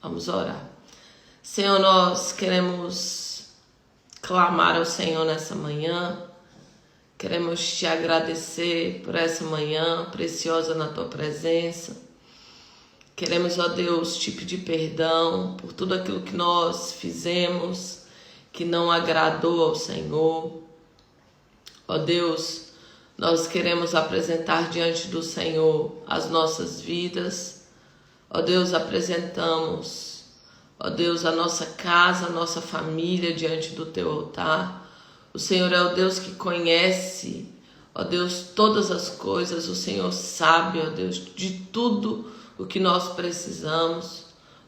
Vamos orar. Senhor, nós queremos clamar ao Senhor nessa manhã. Queremos te agradecer por essa manhã preciosa na tua presença. Queremos, ó Deus, te pedir perdão por tudo aquilo que nós fizemos que não agradou ao Senhor. Ó Deus, nós queremos apresentar diante do Senhor as nossas vidas. Ó Deus, apresentamos, ó Deus, a nossa casa, a nossa família diante do teu altar. O Senhor é o Deus que conhece, ó Deus, todas as coisas. O Senhor sabe, ó Deus, de tudo o que nós precisamos.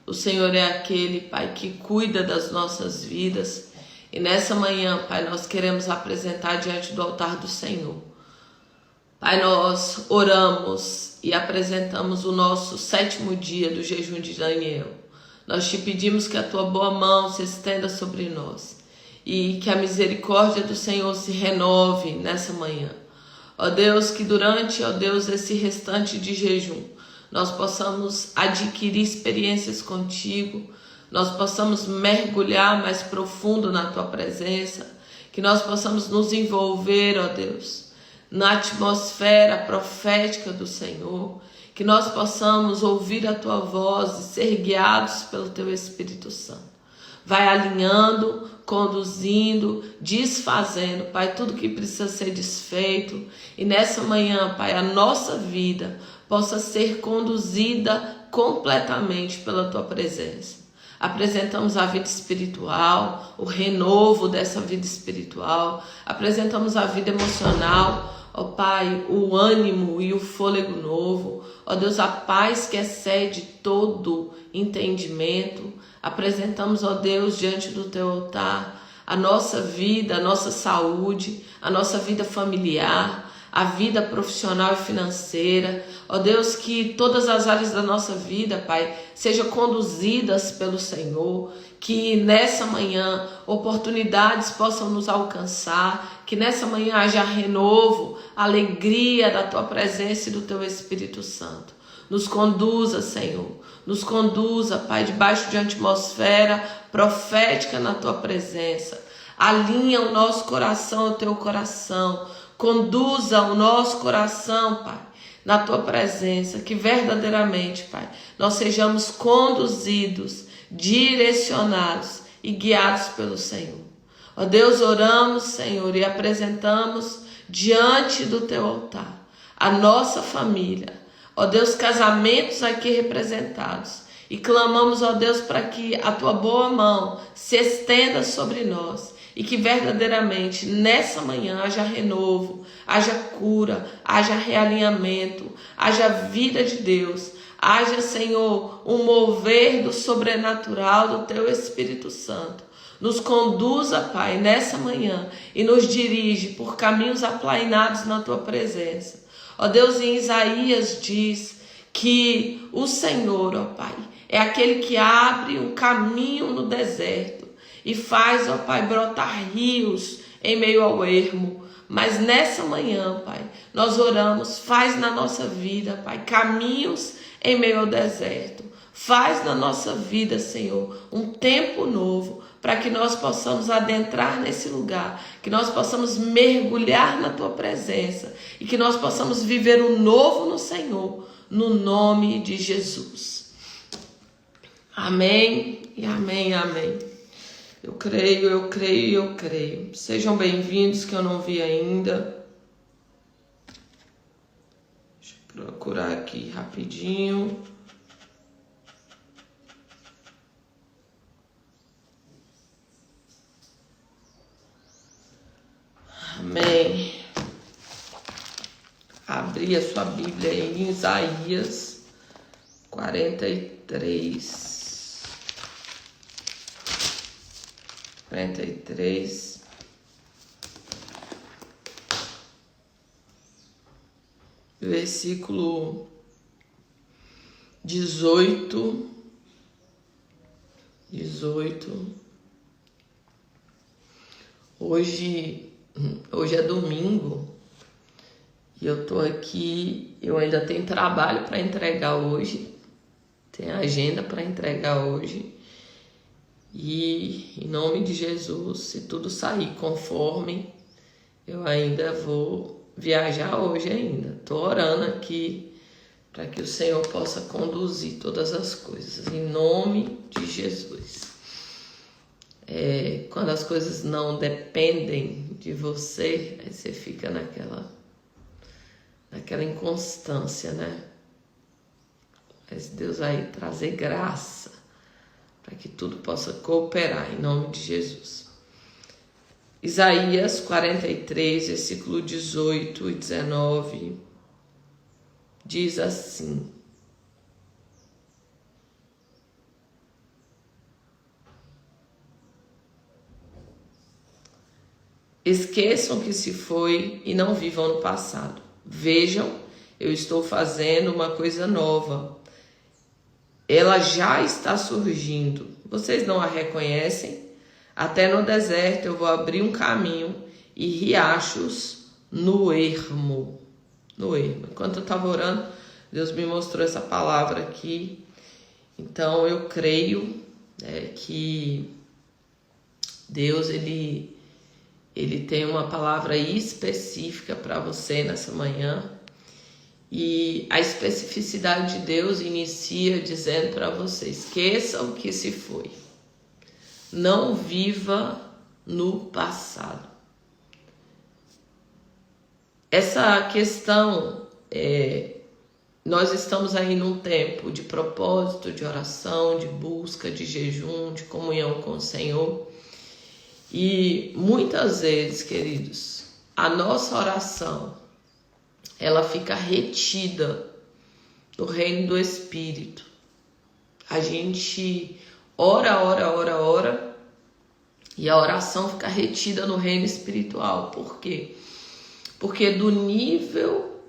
O Senhor é aquele, Pai, que cuida das nossas vidas. E nessa manhã, Pai, nós queremos apresentar diante do altar do Senhor. Pai, nós oramos e apresentamos o nosso 7º dia do jejum de Daniel. Nós te pedimos que a tua boa mão se estenda sobre nós e que a misericórdia do Senhor se renove nessa manhã. Ó Deus, que durante, ó Deus, esse restante de jejum, nós possamos adquirir experiências contigo, nós possamos mergulhar mais profundo na tua presença, que nós possamos nos envolver, ó Deus, na atmosfera profética do Senhor, que nós possamos ouvir a tua voz e ser guiados pelo teu Espírito Santo. Vai alinhando, conduzindo, desfazendo, Pai, tudo que precisa ser desfeito. E nessa manhã, Pai, a nossa vida possa ser conduzida completamente pela tua presença. Apresentamos a vida espiritual, o renovo dessa vida espiritual. Apresentamos a vida emocional, ó Pai, o ânimo e o fôlego novo. Ó Deus, a paz que excede todo entendimento. Apresentamos, ó Deus, diante do teu altar, a nossa vida, a nossa saúde, a nossa vida familiar, a vida profissional e financeira. Ó Deus, que todas as áreas da nossa vida, Pai, sejam conduzidas pelo Senhor, que nessa manhã oportunidades possam nos alcançar, que nessa manhã haja renovo, alegria da tua presença e do teu Espírito Santo. Nos conduza, Senhor, nos conduza, Pai, debaixo de uma atmosfera profética na tua presença. Alinha o nosso coração ao teu coração. Conduza o nosso coração, Pai, na tua presença, que verdadeiramente, Pai, nós sejamos conduzidos, direcionados e guiados pelo Senhor. Ó Deus, oramos, Senhor, e apresentamos diante do teu altar a nossa família. Ó Deus, casamentos aqui representados. E clamamos, ó Deus, para que a tua boa mão se estenda sobre nós. E que verdadeiramente nessa manhã haja renovo, haja cura, haja realinhamento, haja vida de Deus. Haja, Senhor, um mover do sobrenatural do teu Espírito Santo. Nos conduza, Pai, nessa manhã e nos dirige por caminhos aplainados na tua presença. Ó Deus, em Isaías diz que o Senhor, ó Pai, é aquele que abre um caminho no deserto e faz, ó Pai, brotar rios em meio ao ermo. Mas nessa manhã, Pai, nós oramos, faz na nossa vida, Pai, caminhos em meio ao deserto. Faz na nossa vida, Senhor, um tempo novo, para que nós possamos adentrar nesse lugar, que nós possamos mergulhar na tua presença e que nós possamos viver o novo no Senhor, no nome de Jesus. Amém e amém, amém. Eu creio, eu creio, eu creio. Sejam bem-vindos, que eu não vi ainda. Deixa eu procurar aqui rapidinho. Amém. Abri a sua Bíblia aí em Isaías 43. 43. Versículo 18. Hoje é domingo e eu tô aqui, eu ainda tenho trabalho para entregar hoje. tem agenda para entregar hoje. E em nome de Jesus, se tudo sair conforme, eu ainda vou viajar hoje ainda. Estou orando aqui para que o Senhor possa conduzir todas as coisas, em nome de Jesus. Quando as coisas não dependem de você, aí você fica naquela inconstância, né? Mas Deus vai trazer graça para que tudo possa cooperar, em nome de Jesus. Isaías 43, versículo 18 e 19, diz assim: esqueçam que se foi e não vivam no passado. Vejam, eu estou fazendo uma coisa nova. Ela já está surgindo. Vocês não a reconhecem? Até no deserto eu vou abrir um caminho e riachos no ermo. No ermo. Enquanto eu estava orando, Deus me mostrou essa palavra aqui. Então eu creio que Deus ele tem uma palavra específica para você nessa manhã. E a especificidade de Deus inicia dizendo para você: esqueça o que se foi. Não viva no passado. Essa questão, nós estamos aí num tempo de propósito, de oração, de busca, de jejum, de comunhão com o Senhor. E muitas vezes, queridos, a nossa oração, ela fica retida no reino do Espírito. A gente ora, e a oração fica retida no reino espiritual. Por quê? Porque do nível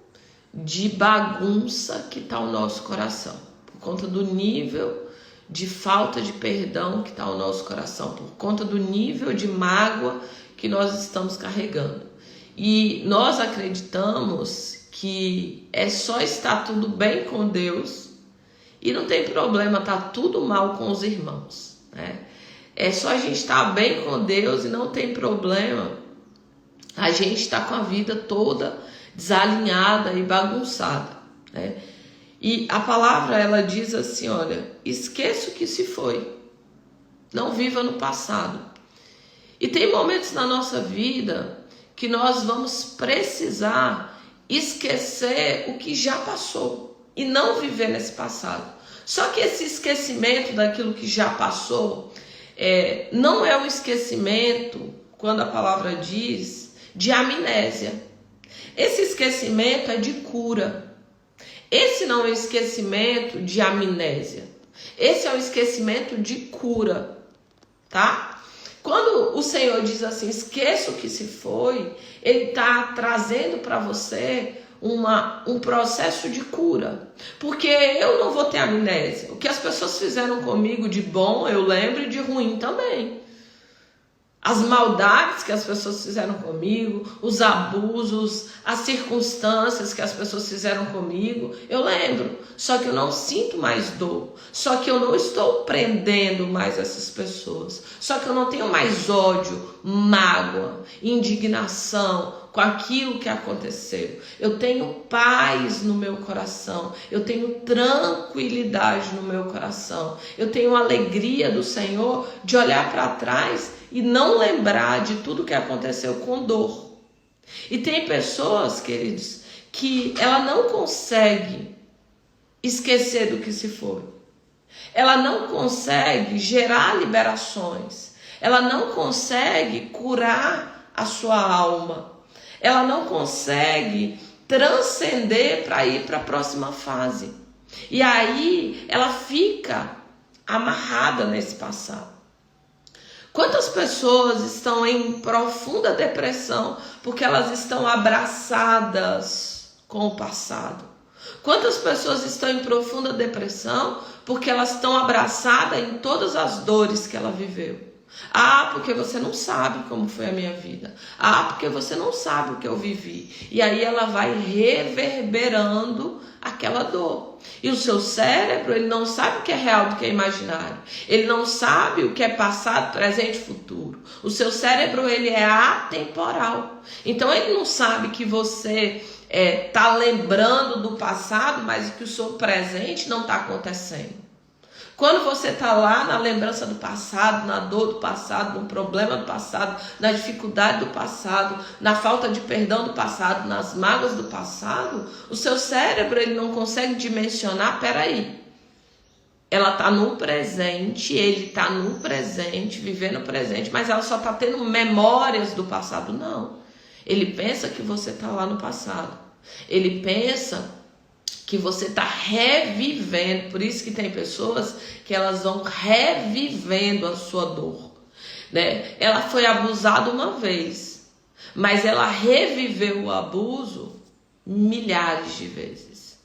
de bagunça que está o nosso coração, por conta do nível de falta de perdão que está o nosso coração, por conta do nível de mágoa que nós estamos carregando. E nós acreditamos que é só estar tudo bem com Deus e não tem problema, tá tudo mal com os irmãos, né? É só a gente estar bem com Deus e não tem problema a gente estar com a vida toda desalinhada e bagunçada, né? E a palavra, ela diz assim, olha, esqueça o que se foi, não viva no passado. E tem momentos na nossa vida que nós vamos precisar esquecer o que já passou e não viver nesse passado. Só que esse esquecimento daquilo que já passou não é um esquecimento, quando a palavra diz, de amnésia. Esse esquecimento é de cura. Esse não é um esquecimento de amnésia. Esse é um esquecimento de cura, tá? Quando o Senhor diz assim, esqueça o que se foi, Ele está trazendo para você um processo de cura. Porque eu não vou ter amnésia. O que as pessoas fizeram comigo de bom, eu lembro, e de ruim também. As maldades que as pessoas fizeram comigo, os abusos, as circunstâncias que as pessoas fizeram comigo, eu lembro. Só que eu não sinto mais dor. Só que eu não estou prendendo mais essas pessoas. Só que eu não tenho mais ódio, mágoa, indignação com aquilo que aconteceu. Eu tenho paz no meu coração. Eu tenho tranquilidade no meu coração. Eu tenho alegria do Senhor de olhar para trás e não lembrar de tudo que aconteceu com dor. E tem pessoas, queridos, que ela não consegue esquecer do que se foi. Ela não consegue gerar liberações. Ela não consegue curar a sua alma. Ela não consegue transcender para ir para a próxima fase. E aí ela fica amarrada nesse passado. Quantas pessoas estão em profunda depressão porque elas estão abraçadas com o passado? Quantas pessoas estão em profunda depressão porque elas estão abraçadas em todas as dores que ela viveu? Ah, porque você não sabe como foi a minha vida. Ah, porque você não sabe o que eu vivi. E aí ela vai reverberando aquela dor. E o seu cérebro, ele não sabe o que é real do que é imaginário. Ele não sabe o que é passado, presente e futuro. O seu cérebro, ele é atemporal. Então ele não sabe que você tá lembrando do passado, mas que o seu presente não está acontecendo. Quando você está lá na lembrança do passado, na dor do passado, no problema do passado, na dificuldade do passado, na falta de perdão do passado, nas mágoas do passado, o seu cérebro ele não consegue dimensionar, peraí, ela está no presente, ele está no presente, vivendo o presente, mas ela só está tendo memórias do passado. Não, ele pensa que você está lá no passado, ele pensa que você está revivendo. Por isso que tem pessoas que elas vão revivendo a sua dor, né? Ela foi abusada uma vez, mas ela reviveu o abuso milhares de vezes.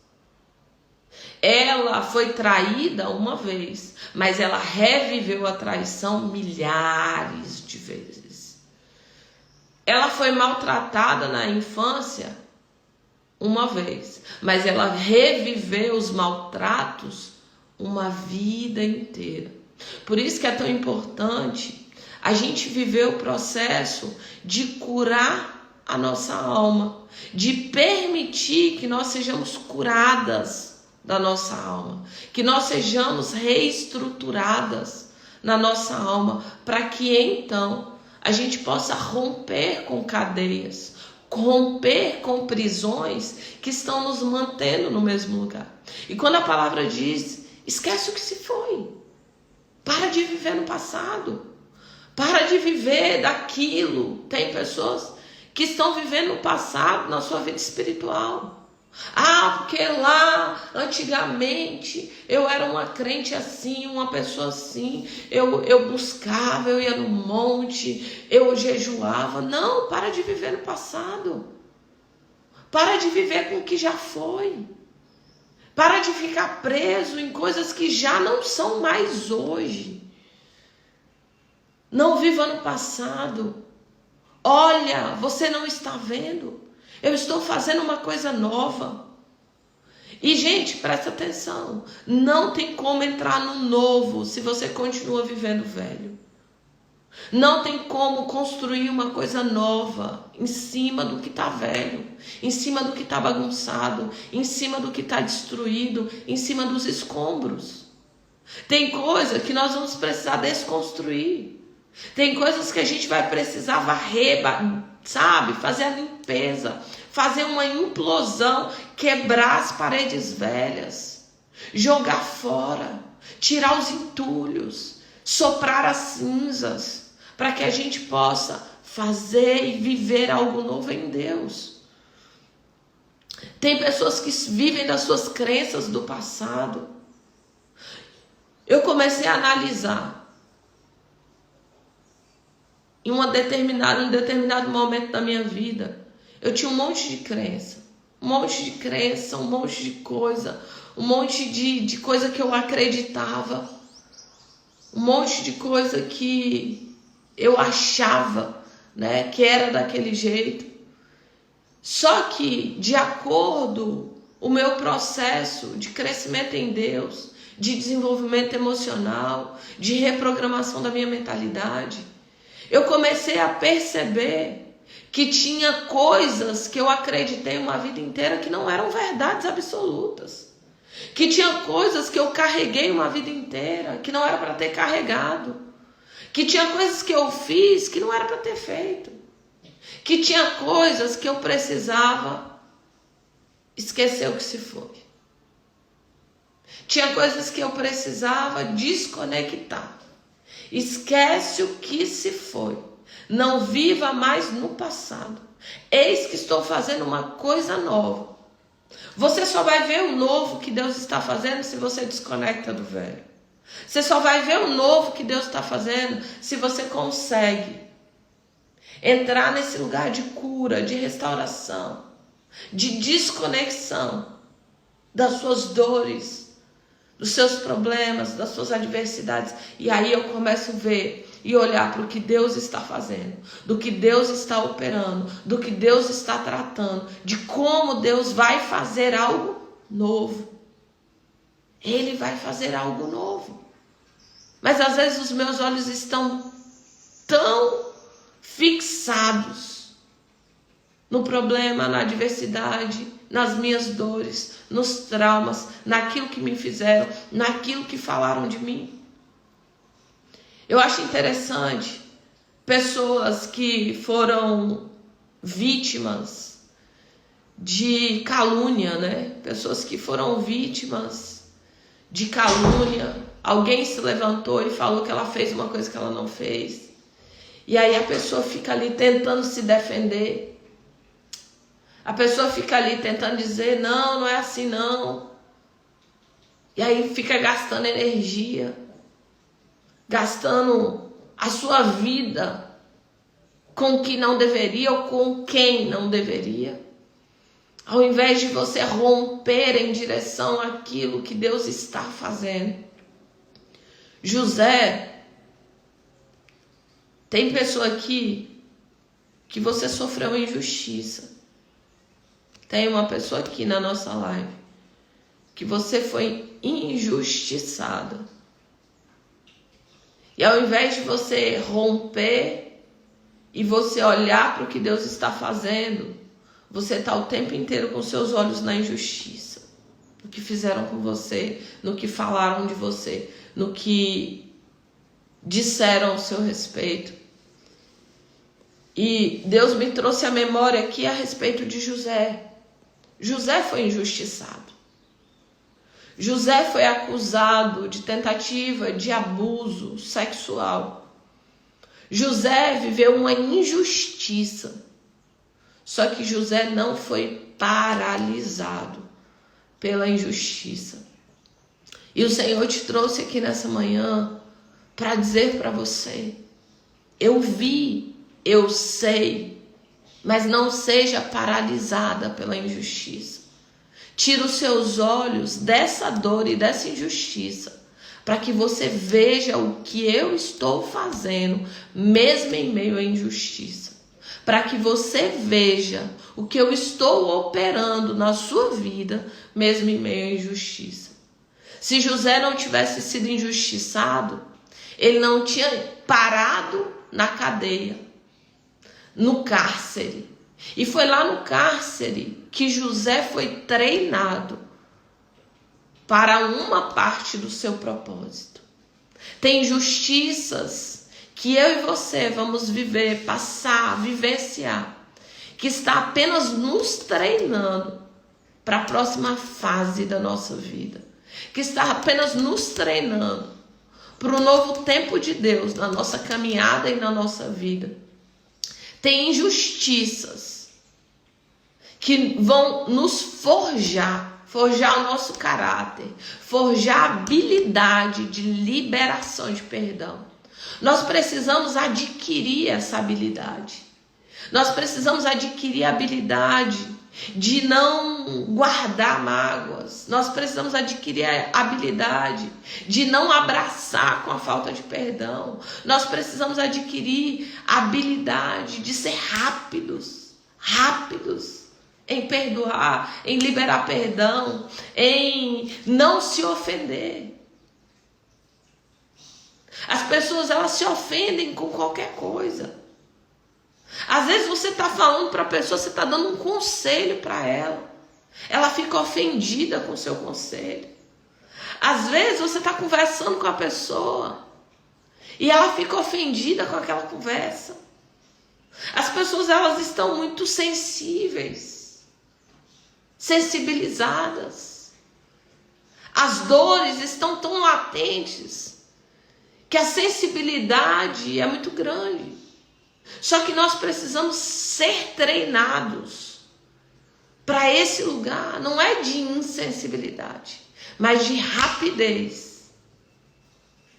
Ela foi traída uma vez, mas ela reviveu a traição milhares de vezes. Ela foi maltratada na infância uma vez, mas ela reviveu os maltratos uma vida inteira. Por isso que é tão importante a gente viver o processo de curar a nossa alma, de permitir que nós sejamos curadas da nossa alma, que nós sejamos reestruturadas na nossa alma, para que então a gente possa romper com cadeias, romper com prisões que estão nos mantendo no mesmo lugar. E quando a palavra diz, esquece o que se foi. Para de viver no passado. Para de viver daquilo. Tem pessoas que estão vivendo no passado na sua vida espiritual. Ah, porque lá, antigamente, eu era uma crente assim, uma pessoa assim, eu buscava, eu ia no monte, eu jejuava. Não, para de viver no passado. Para de viver com o que já foi. Para de ficar preso em coisas que já não são mais hoje. Não viva no passado. Olha, você não está vendo. Eu estou fazendo uma coisa nova. E, gente, presta atenção. Não tem como entrar no novo se você continua vivendo velho. Não tem como construir uma coisa nova em cima do que está velho, em cima do que está bagunçado, em cima do que está destruído, em cima dos escombros. Tem coisa que nós vamos precisar desconstruir. Tem coisas que a gente vai precisar varrer, sabe? Fazer a limpeza, fazer uma implosão, quebrar as paredes velhas, jogar fora, tirar os entulhos, soprar as cinzas, para que a gente possa fazer e viver algo novo em Deus. Tem pessoas que vivem das suas crenças do passado. Eu comecei a analisar. Em um determinado momento da minha vida, eu tinha um monte de crença, um monte de coisa, um monte de coisa que eu acreditava, um monte de coisa que eu achava, né, que era daquele jeito. Só que, de acordo com o meu processo de crescimento em Deus, de desenvolvimento emocional, de reprogramação da minha mentalidade, eu comecei a perceber que tinha coisas que eu acreditei uma vida inteira que não eram verdades absolutas. Que tinha coisas que eu carreguei uma vida inteira que não era para ter carregado. Que tinha coisas que eu fiz que não era para ter feito. Que tinha coisas que eu precisava esquecer o que se foi. Tinha coisas que eu precisava desconectar. Esquece o que se foi. Não viva mais no passado. Eis que estou fazendo uma coisa nova. Você só vai ver o novo que Deus está fazendo se você desconecta do velho. Você só vai ver o novo que Deus está fazendo se você consegue entrar nesse lugar de cura, de restauração, de desconexão das suas dores, dos seus problemas, das suas adversidades. E aí eu começo a ver e olhar para o que Deus está fazendo, do que Deus está operando, do que Deus está tratando, de como Deus vai fazer algo novo. Ele vai fazer algo novo. Mas às vezes os meus olhos estão tão fixados no problema, na adversidade, nas minhas dores, nos traumas, naquilo que me fizeram, naquilo que falaram de mim. Eu acho interessante pessoas que foram vítimas de calúnia, né? Pessoas que foram vítimas de calúnia. Alguém se levantou e falou que ela fez uma coisa que ela não fez. E aí a pessoa fica ali tentando se defender. A pessoa fica ali tentando dizer, não, não é assim não. E aí fica gastando energia, gastando a sua vida com o que não deveria ou com quem não deveria. Ao invés de você romper em direção àquilo que Deus está fazendo. José, tem pessoa aqui que você sofreu injustiça. Tem uma pessoa aqui na nossa live que você foi injustiçada. E ao invés de você romper e você olhar para o que Deus está fazendo, você está o tempo inteiro com seus olhos na injustiça. No que fizeram com você, no que falaram de você, no que disseram ao seu respeito. E Deus me trouxe a memória aqui a respeito de José. José foi injustiçado. José foi acusado de tentativa de abuso sexual. José viveu uma injustiça. Só que José não foi paralisado pela injustiça. E o Senhor te trouxe aqui nessa manhã para dizer para você: eu vi, eu sei, mas não seja paralisada pela injustiça. Tira os seus olhos dessa dor e dessa injustiça, para que você veja o que eu estou fazendo, mesmo em meio à injustiça. Para que você veja o que eu estou operando na sua vida, mesmo em meio à injustiça. Se José não tivesse sido injustiçado, ele não tinha parado na cadeia, no cárcere. E foi lá no cárcere que José foi treinado para uma parte do seu propósito. Tem injustiças que eu e você vamos viver, passar, vivenciar, que está apenas nos treinando para a próxima fase da nossa vida, que está apenas nos treinando para o novo tempo de Deus na nossa caminhada e na nossa vida. Tem injustiças que vão nos forjar o nosso caráter, forjar a habilidade de liberação de perdão. Nós precisamos adquirir essa habilidade. Nós precisamos adquirir a habilidade de não guardar mágoas. Nós precisamos adquirir a habilidade de não abraçar com a falta de perdão. Nós precisamos adquirir a habilidade de ser rápidos em perdoar, em liberar perdão, em não se ofender. As pessoas, elas se ofendem com qualquer coisa. Às vezes você está falando para a pessoa, você está dando um conselho para ela. Ela fica ofendida com o seu conselho. Às vezes você está conversando com a pessoa e ela fica ofendida com aquela conversa. As pessoas, elas estão muito sensíveis, sensibilizadas. As dores estão tão latentes que a sensibilidade é muito grande. Só que nós precisamos ser treinados para esse lugar. Não é de insensibilidade, mas de rapidez.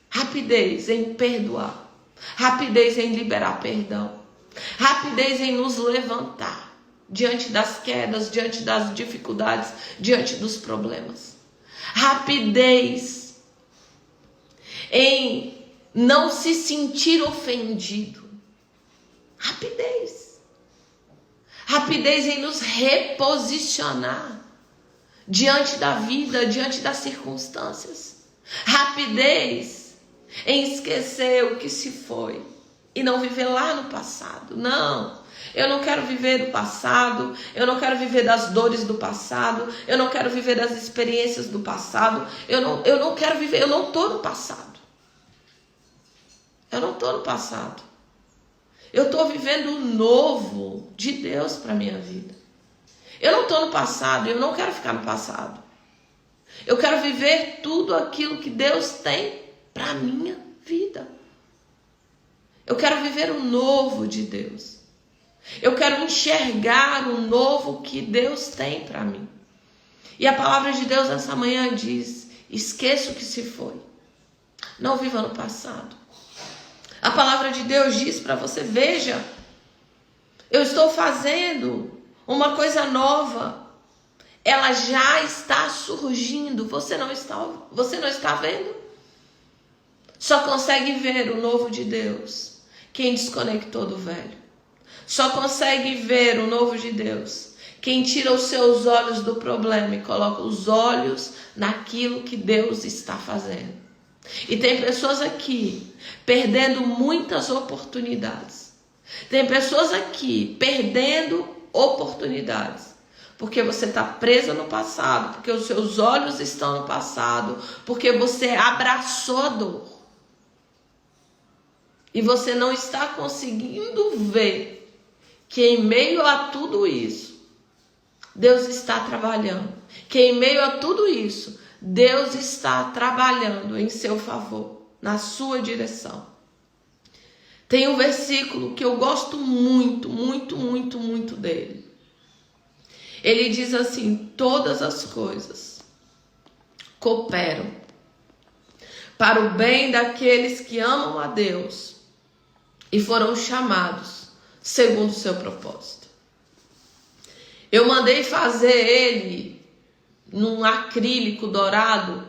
Rapidez em perdoar. Rapidez em liberar perdão. Rapidez em nos levantar diante das quedas, diante das dificuldades, diante dos problemas. Rapidez em não se sentir ofendido. Rapidez. Rapidez em nos reposicionar diante da vida, diante das circunstâncias. Rapidez em esquecer o que se foi e não viver lá no passado. Não, eu não quero viver do passado, eu não quero viver das dores do passado, eu não quero viver das experiências do passado, eu não quero viver, eu não estou no passado. Eu não estou no passado. Eu estou vivendo o novo de Deus para a minha vida. Eu não estou no passado, eu não quero ficar no passado. Eu quero viver tudo aquilo que Deus tem para a minha vida. Eu quero viver o novo de Deus. Eu quero enxergar o novo que Deus tem para mim. E a palavra de Deus essa manhã diz: esqueça o que se foi. Não viva no passado. A palavra de Deus diz para você: veja, eu estou fazendo uma coisa nova. Ela já está surgindo. Você não está vendo? Só consegue ver o novo de Deus quem desconectou do velho. Só consegue ver o novo de Deus quem tira os seus olhos do problema e coloca os olhos naquilo que Deus está fazendo. E tem pessoas aqui perdendo muitas oportunidades. Tem pessoas aqui perdendo oportunidades. Porque você está presa no passado, porque os seus olhos estão no passado, porque você abraçou a dor. E você não está conseguindo ver que em meio a tudo isso, Deus está trabalhando. Que em meio a tudo isso, Deus está trabalhando em seu favor, na sua direção. Tem um versículo que eu gosto muito, muito, muito, muito dele. Ele diz assim: todas as coisas cooperam para o bem daqueles que amam a Deus e foram chamados segundo o seu propósito. Eu mandei fazer ele num acrílico dourado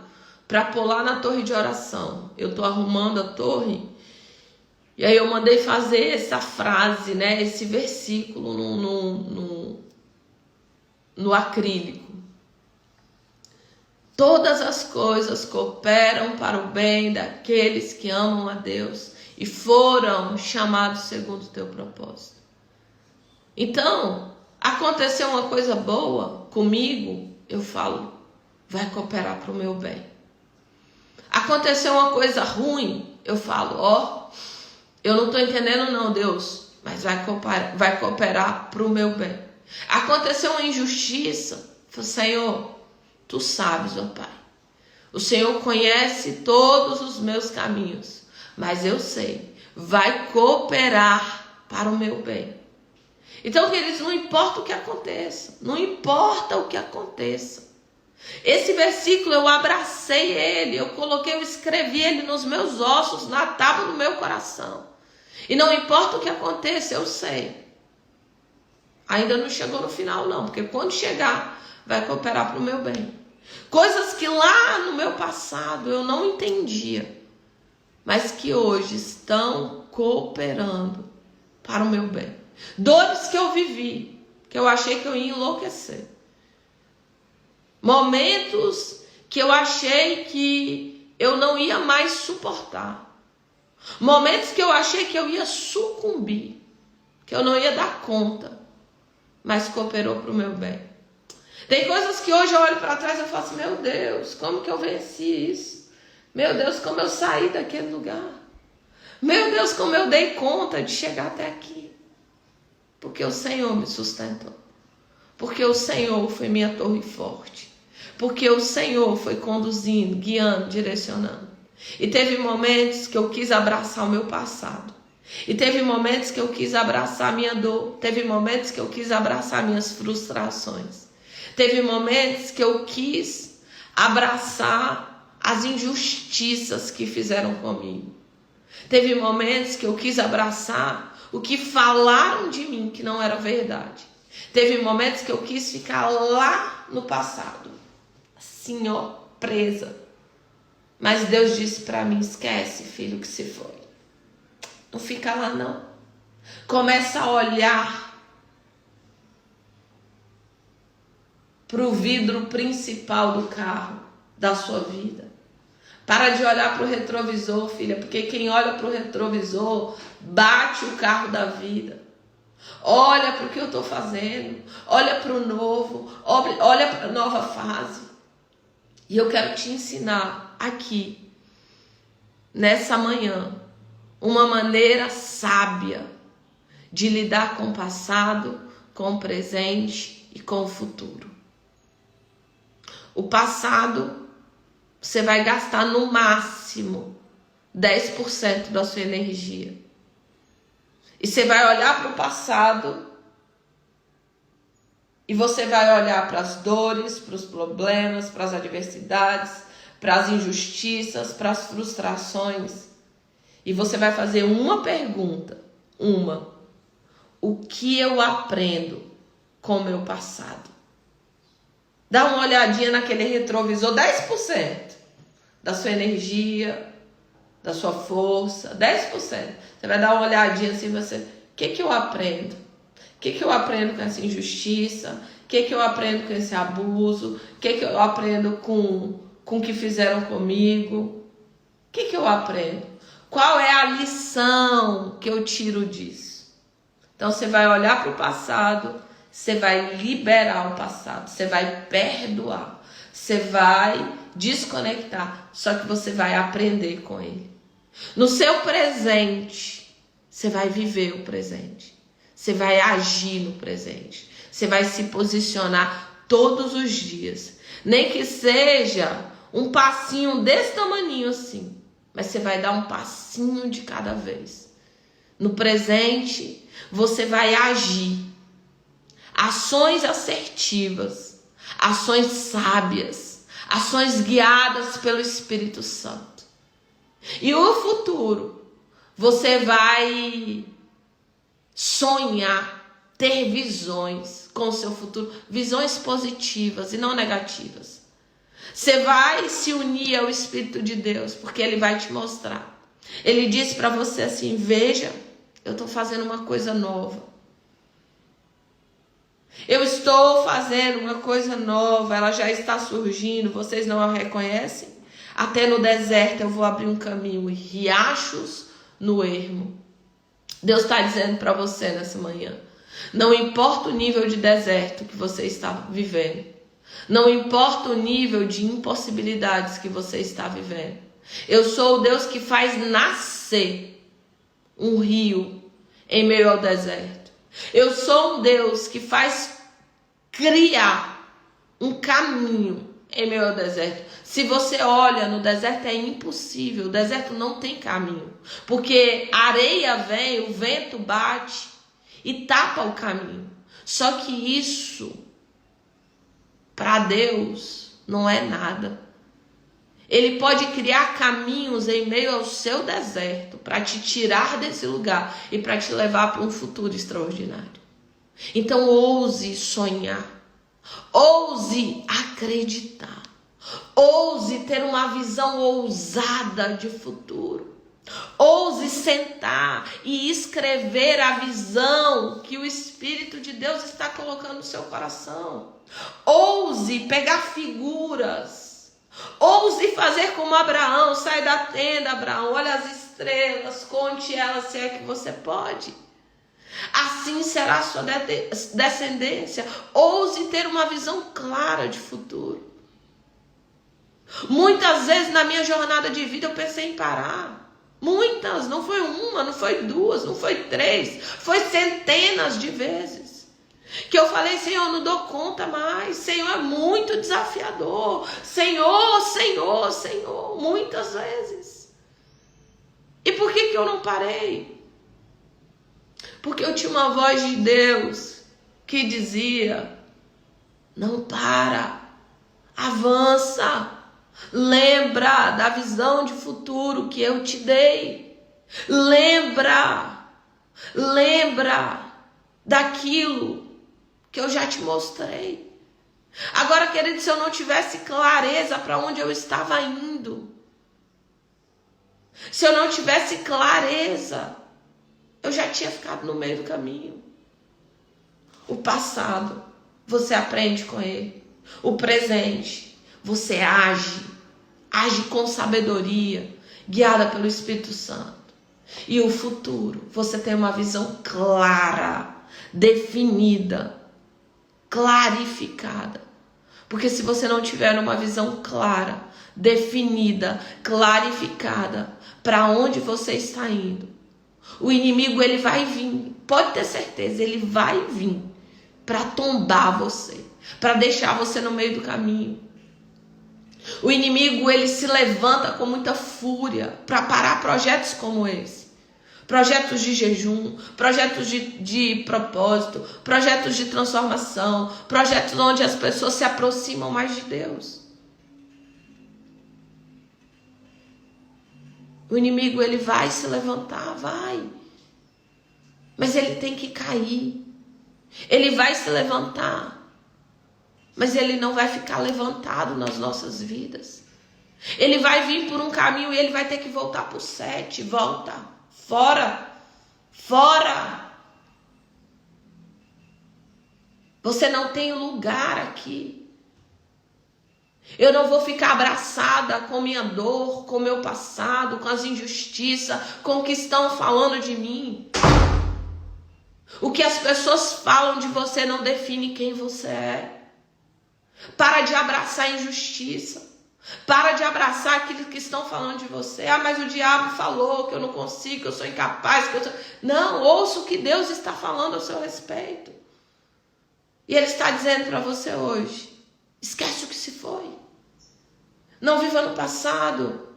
para pôr lá na torre de oração. Eu estou arrumando a torre e aí eu mandei fazer essa frase, né, esse versículo no acrílico. Todas as coisas cooperam para o bem daqueles que amam a Deus e foram chamados segundo o teu propósito. Então, aconteceu uma coisa boa comigo, eu falo, vai cooperar para o meu bem. Aconteceu uma coisa ruim, eu falo, ó, eu não estou entendendo não, Deus, mas vai cooperar para o meu bem. Aconteceu uma injustiça, eu falo, Senhor, tu sabes, ó Pai, o Senhor conhece todos os meus caminhos, mas eu sei, vai cooperar para o meu bem. Então, queridos, não importa o que aconteça, não importa o que aconteça. Esse versículo eu abracei ele, eu escrevi ele nos meus ossos, na tábua do meu coração. E não importa o que aconteça, eu sei. Ainda não chegou no final não, porque quando chegar, vai cooperar para o meu bem. Coisas que lá no meu passado eu não entendia, mas que hoje estão cooperando para o meu bem. Dores que eu vivi, que eu achei que eu ia enlouquecer. Momentos que eu achei que eu não ia mais suportar. Momentos que eu achei que eu ia sucumbir, que eu não ia dar conta, mas cooperou para o meu bem. Tem coisas que hoje eu olho para trás e eu falo assim, meu Deus, como que eu venci isso? Meu Deus, como eu saí daquele lugar? Meu Deus, como eu dei conta de chegar até aqui? Porque o Senhor me sustentou. Porque o Senhor foi minha torre forte. Porque o Senhor foi conduzindo, guiando, direcionando. E teve momentos que eu quis abraçar o meu passado. E teve momentos que eu quis abraçar a minha dor. Teve momentos que eu quis abraçar minhas frustrações. Teve momentos que eu quis abraçar as injustiças que fizeram comigo. Teve momentos que eu quis abraçar o que falaram de mim que não era verdade. Teve momentos que eu quis ficar lá no passado, assim ó, presa. Mas Deus disse para mim, esquece, filho, que se foi. Não fica lá não. Começa a olhar para o vidro principal do carro, da sua vida. Para de olhar para o retrovisor, filha, porque quem olha para o retrovisor bate o carro da vida. Olha para o que eu estou fazendo, olha para o novo, olha para a nova fase. E eu quero te ensinar aqui, nessa manhã, uma maneira sábia de lidar com o passado, com o presente e com o futuro. O passado, você vai gastar no máximo 10% da sua energia. E você vai olhar para o passado e você vai olhar para as dores, para os problemas, para as adversidades, para as injustiças, para as frustrações. E você vai fazer uma pergunta, o que eu aprendo com o meu passado? Dá uma olhadinha naquele retrovisor, 10% da sua energia, da sua força, 10%. Você vai dar uma olhadinha assim, o que eu aprendo? O que eu aprendo com essa injustiça? O que eu aprendo com esse abuso? O que eu aprendo com o que fizeram comigo? O que eu aprendo? Qual é a lição que eu tiro disso? Então você vai olhar para o passado, você vai liberar o passado, você vai perdoar, você vai desconectar, só que você vai aprender com ele. No seu presente, você vai viver o presente, você vai agir no presente, você vai se posicionar todos os dias, nem que seja um passinho desse tamaninho assim, mas você vai dar um passinho de cada vez. No presente, você vai agir. Ações assertivas, ações sábias, ações guiadas pelo Espírito Santo. E o futuro, você vai sonhar, ter visões com o seu futuro, visões positivas e não negativas. Você vai se unir ao Espírito de Deus, porque Ele vai te mostrar. Ele disse para você assim, veja, eu estou fazendo uma coisa nova. Eu estou fazendo uma coisa nova, ela já está surgindo, vocês não a reconhecem? Até no deserto eu vou abrir um caminho e riachos no ermo. Deus está dizendo para você nessa manhã, não importa o nível de deserto que você está vivendo, não importa o nível de impossibilidades que você está vivendo, eu sou o Deus que faz nascer um rio em meio ao deserto. Eu sou um Deus que faz criar um caminho em meio ao deserto. Se você olha no deserto, é impossível. O deserto não tem caminho. Porque a areia vem, o vento bate e tapa o caminho. Só que isso, para Deus, não é nada. Ele pode criar caminhos em meio ao seu deserto para te tirar desse lugar e para te levar para um futuro extraordinário. Então ouse sonhar, ouse acreditar, ouse ter uma visão ousada de futuro. Ouse sentar e escrever a visão que o Espírito de Deus está colocando no seu coração. Ouse pegar figuras. Ouse fazer como Abraão, sai da tenda, Abraão, olha as estrelas, conte elas se é que você pode. Assim será a sua descendência. Ouse ter uma visão clara de futuro. Muitas vezes na minha jornada de vida eu pensei em parar. Muitas, não foi uma, não foi duas, não foi três, foi centenas de vezes. Que eu falei, Senhor, não dou conta mais, Senhor, é muito desafiador, Senhor, Senhor, Senhor, muitas vezes. E por que eu não parei? Porque eu tinha uma voz de Deus que dizia, não para, avança, lembra da visão de futuro que eu te dei, lembra daquilo que eu já te mostrei. Agora, querido, se eu não tivesse clareza para onde eu estava indo, Se eu não tivesse clareza, eu já tinha ficado no meio do caminho. O passado, você aprende com ele. O presente, você age com sabedoria, guiada pelo Espírito Santo. E o futuro, você tem uma visão clara, definida, clarificada. Porque se você não tiver uma visão clara, definida, clarificada, para onde você está indo, o inimigo ele vai vir, pode ter certeza, ele vai vir para tombar você, para deixar você no meio do caminho. O inimigo ele se levanta com muita fúria para parar projetos como esse. Projetos de jejum, projetos de propósito, projetos de transformação, projetos onde as pessoas se aproximam mais de Deus. O inimigo ele vai se levantar, vai. Mas ele tem que cair. Ele vai se levantar. Mas ele não vai ficar levantado nas nossas vidas. Ele vai vir por um caminho e ele vai ter que voltar por 7. Volta. Fora. Fora. Você não tem lugar aqui. Eu não vou ficar abraçada com minha dor, com meu passado, com as injustiças, com o que estão falando de mim. O que as pessoas falam de você não define quem você é. Para de abraçar a injustiça. Para de abraçar aquilo que estão falando de você. Ah, mas o diabo falou que eu não consigo, que eu sou incapaz. Que eu sou... Não, ouça o que Deus está falando ao seu respeito. E Ele está dizendo para você hoje, esquece o que se foi. Não viva no passado.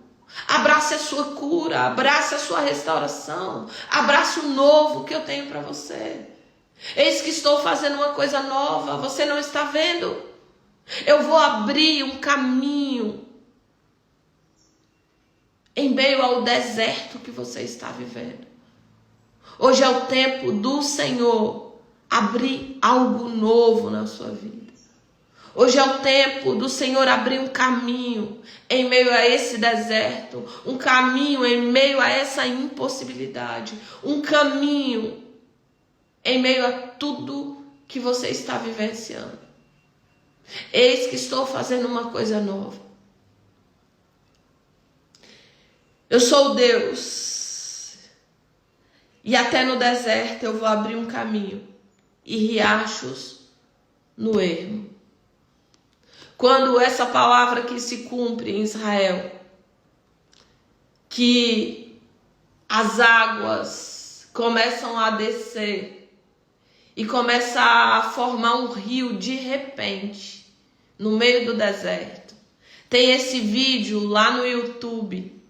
Abrace a sua cura, abrace a sua restauração. Abrace o novo que eu tenho para você. Eis que estou fazendo uma coisa nova, você não está vendo? Eu vou abrir um caminho em meio ao deserto que você está vivendo. Hoje é o tempo do Senhor abrir algo novo na sua vida. Hoje é o tempo do Senhor abrir um caminho em meio a esse deserto, um caminho em meio a essa impossibilidade, um caminho em meio a tudo que você está vivenciando. Eis que estou fazendo uma coisa nova. Eu sou Deus. E até no deserto eu vou abrir um caminho e riachos no ermo. Quando essa palavra que se cumpre em Israel, que as águas começam a descer e começa a formar um rio de repente, no meio do deserto. Tem esse vídeo lá no YouTube.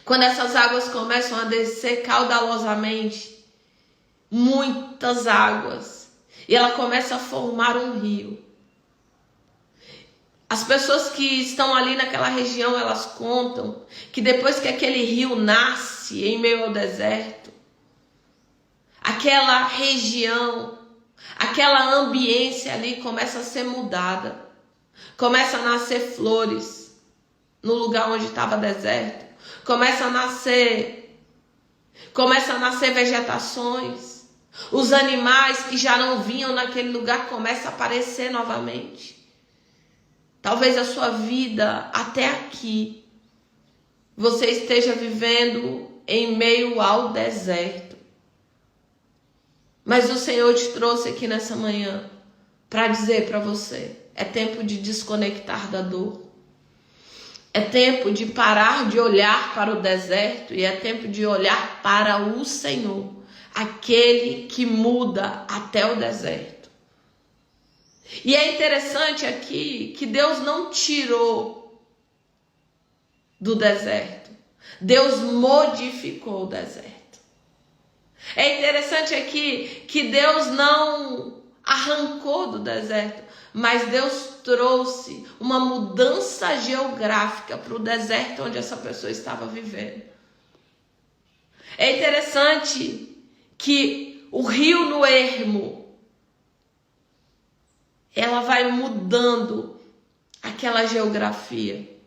Quando essas águas começam a descer caudalosamente, muitas águas, e ela começa a formar um rio. As pessoas que estão ali naquela região, elas contam que depois que aquele rio nasce em meio ao deserto, aquela região, aquela ambiência ali começa a ser mudada. Começa a nascer flores no lugar onde estava deserto. Começa a nascer vegetações. Os animais que já não vinham naquele lugar começam a aparecer novamente. Talvez a sua vida até aqui você esteja vivendo em meio ao deserto. Mas o Senhor te trouxe aqui nessa manhã para dizer para você, é tempo de desconectar da dor. É tempo de parar de olhar para o deserto e é tempo de olhar para o Senhor, aquele que muda até o deserto. E é interessante aqui que Deus não tirou do deserto. Deus modificou o deserto. É interessante aqui que Deus não arrancou do deserto, mas Deus trouxe uma mudança geográfica para o deserto onde essa pessoa estava vivendo. É interessante que o rio no ermo, ela vai mudando aquela geografia.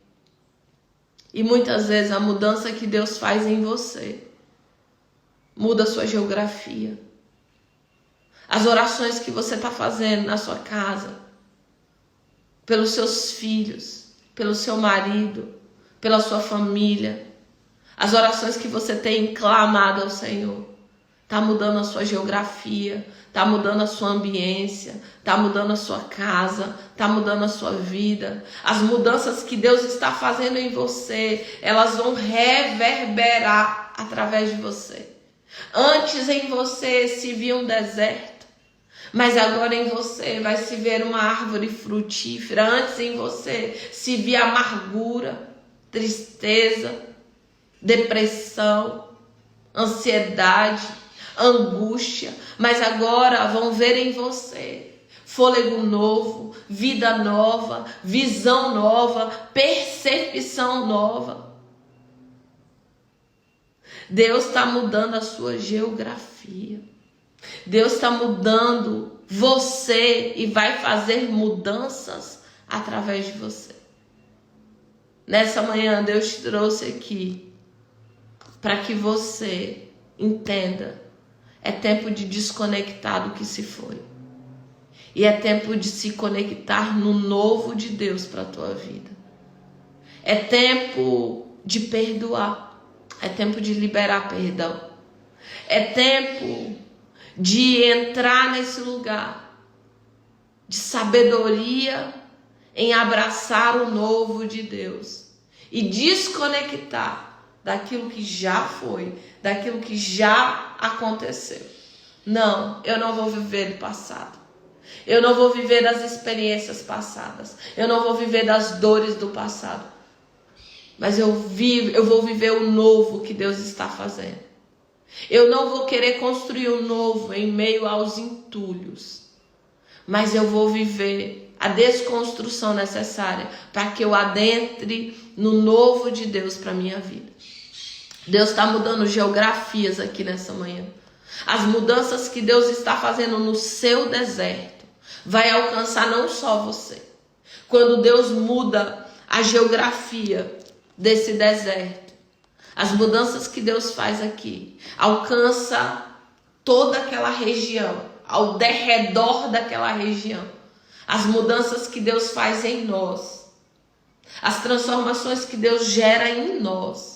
E muitas vezes a mudança que Deus faz em você muda a sua geografia. As orações que você está fazendo na sua casa, pelos seus filhos, pelo seu marido, pela sua família, as orações que você tem clamado ao Senhor, está mudando a sua geografia, está mudando a sua ambiência, está mudando a sua casa, está mudando a sua vida. As mudanças que Deus está fazendo em você, elas vão reverberar através de você. Antes em você se via um deserto, mas agora em você vai se ver uma árvore frutífera. Antes em você se via amargura, tristeza, depressão, ansiedade, angústia, mas agora vão ver em você fôlego novo, vida nova, visão nova, percepção nova. Deus está mudando a sua geografia. Deus está mudando você e vai fazer mudanças através de você. Nessa manhã, Deus te trouxe aqui para que você entenda. É tempo de desconectar do que se foi. E é tempo de se conectar no novo de Deus para a tua vida. É tempo de perdoar. É tempo de liberar perdão. É tempo de entrar nesse lugar de sabedoria em abraçar o novo de Deus e desconectar daquilo que já foi, daquilo que já aconteceu. Não, eu não vou viver do passado. Eu não vou viver das experiências passadas. Eu não vou viver das dores do passado. Mas eu vou viver o novo que Deus está fazendo. Eu não vou querer construir o novo em meio aos entulhos. Mas eu vou viver a desconstrução necessária para que eu adentre no novo de Deus para a minha vida. Deus está mudando geografias aqui nessa manhã. As mudanças que Deus está fazendo no seu deserto vai alcançar não só você. Quando Deus muda a geografia desse deserto, as mudanças que Deus faz aqui alcança toda aquela região, ao derredor daquela região. As mudanças que Deus faz em nós, as transformações que Deus gera em nós,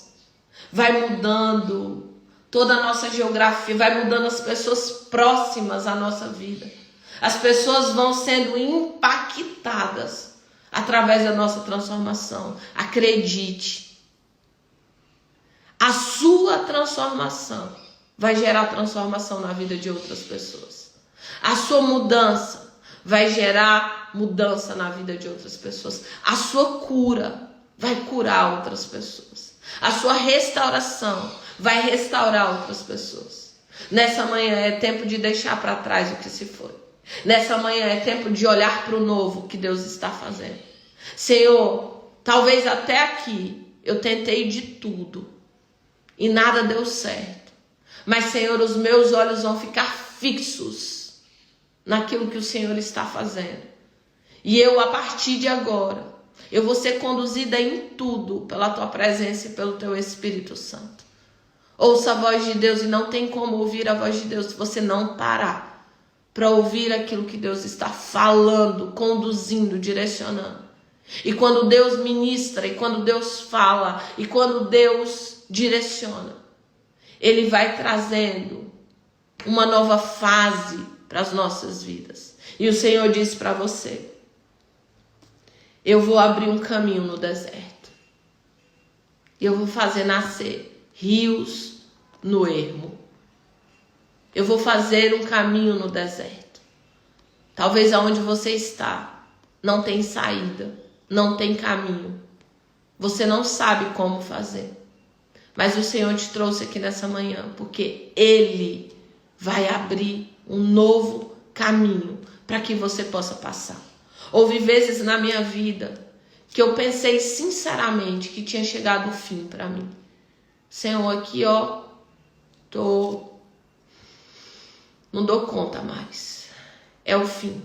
vai mudando toda a nossa geografia, vai mudando as pessoas próximas à nossa vida. As pessoas vão sendo impactadas através da nossa transformação. Acredite. A sua transformação vai gerar transformação na vida de outras pessoas. A sua mudança vai gerar mudança na vida de outras pessoas. A sua cura vai curar outras pessoas. A sua restauração vai restaurar outras pessoas. Nessa manhã é tempo de deixar para trás o que se foi. Nessa manhã é tempo de olhar para o novo que Deus está fazendo. Senhor, talvez até aqui eu tentei de tudo e nada deu certo. Mas, Senhor, os meus olhos vão ficar fixos naquilo que o Senhor está fazendo. E eu, a partir de agora, eu vou ser conduzida em tudo pela Tua presença e pelo Teu Espírito Santo. Ouça a voz de Deus e não tem como ouvir a voz de Deus se você não parar para ouvir aquilo que Deus está falando, conduzindo, direcionando. E quando Deus ministra, e quando Deus fala, e quando Deus direciona, Ele vai trazendo uma nova fase para as nossas vidas. E o Senhor diz para você: eu vou abrir um caminho no deserto. E eu vou fazer nascer rios no ermo. Eu vou fazer um caminho no deserto. Talvez aonde você está não tem saída, não tem caminho. Você não sabe como fazer. Mas o Senhor te trouxe aqui nessa manhã porque Ele vai abrir um novo caminho para que você possa passar. Houve vezes na minha vida que eu pensei sinceramente que tinha chegado o fim para mim. Senhor, aqui não dou conta mais. É o fim.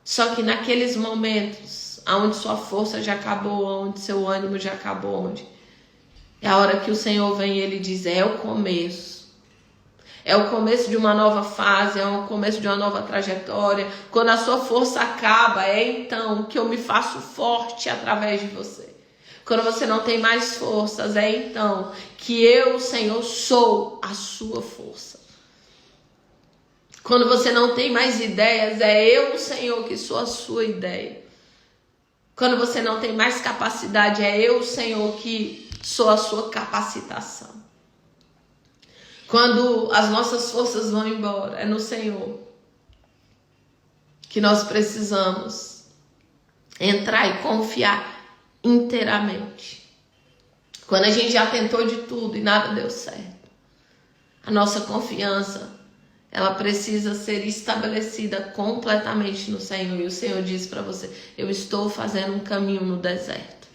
Só que naqueles momentos aonde sua força já acabou, aonde seu ânimo já acabou, é a hora que o Senhor vem e Ele diz, é o começo. É o começo de uma nova fase, é o começo de uma nova trajetória. Quando a sua força acaba, é então que eu me faço forte através de você. Quando você não tem mais forças, é então que eu, Senhor, sou a sua força. Quando você não tem mais ideias, é eu, Senhor, que sou a sua ideia. Quando você não tem mais capacidade, é eu, Senhor, que sou a sua capacitação. Quando as nossas forças vão embora, é no Senhor que nós precisamos entrar e confiar inteiramente. Quando a gente já tentou de tudo e nada deu certo, a nossa confiança, ela precisa ser estabelecida completamente no Senhor. E o Senhor diz para você, eu estou fazendo um caminho no deserto.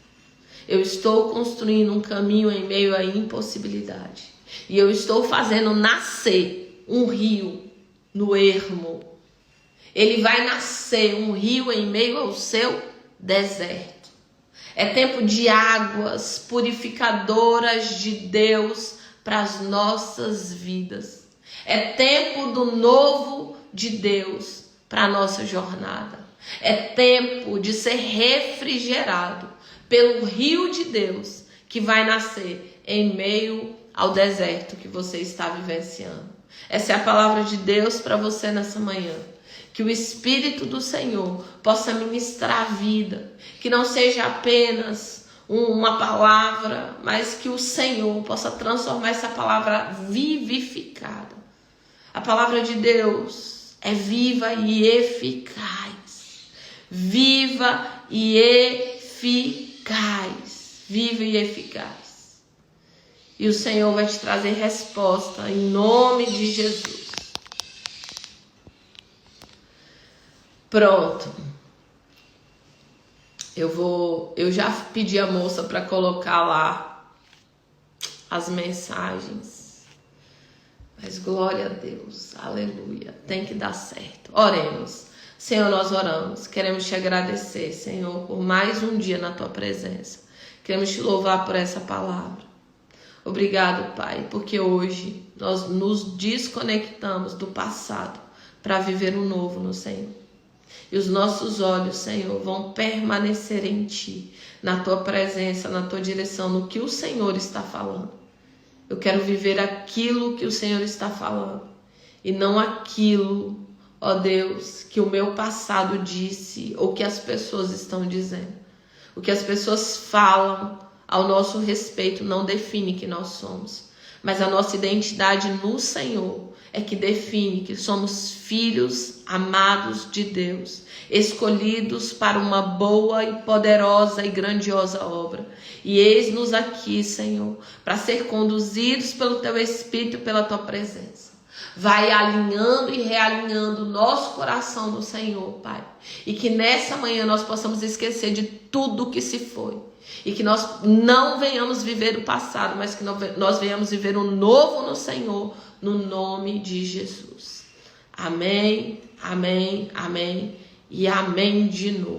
Eu estou construindo um caminho em meio à impossibilidade. E eu estou fazendo nascer um rio no ermo. Ele vai nascer um rio em meio ao seu deserto. É tempo de águas purificadoras de Deus para as nossas vidas. É tempo do novo de Deus para a nossa jornada. É tempo de ser refrigerado pelo rio de Deus que vai nascer em meio ao deserto que você está vivenciando. Essa é a palavra de Deus para você nessa manhã. Que o Espírito do Senhor possa ministrar a vida. Que não seja apenas uma palavra, mas que o Senhor possa transformar essa palavra vivificada. A palavra de Deus é viva e eficaz. Viva e eficaz. Viva e eficaz. E o Senhor vai te trazer resposta em nome de Jesus. Pronto. Eu já pedi a moça para colocar lá as mensagens. Mas glória a Deus, aleluia, tem que dar certo. Oremos. Senhor, nós oramos, queremos te agradecer, Senhor, por mais um dia na tua presença. Queremos te louvar por essa palavra. Obrigado, Pai, porque hoje nós nos desconectamos do passado para viver o novo no Senhor. E os nossos olhos, Senhor, vão permanecer em Ti, na Tua presença, na Tua direção, no que o Senhor está falando. Eu quero viver aquilo que o Senhor está falando e não aquilo, ó Deus, que o meu passado disse ou que as pessoas estão dizendo. O que as pessoas falam ao nosso respeito não define que nós somos, mas a nossa identidade no Senhor é que define que somos filhos amados de Deus, escolhidos para uma boa e poderosa e grandiosa obra. E eis-nos aqui, Senhor, para ser conduzidos pelo Teu Espírito e pela Tua presença. Vai alinhando e realinhando o nosso coração no Senhor, Pai. E que nessa manhã nós possamos esquecer de tudo que se foi. E que nós não venhamos viver o passado, mas que nós venhamos viver o novo no Senhor, no nome de Jesus. Amém, amém, amém e amém de novo.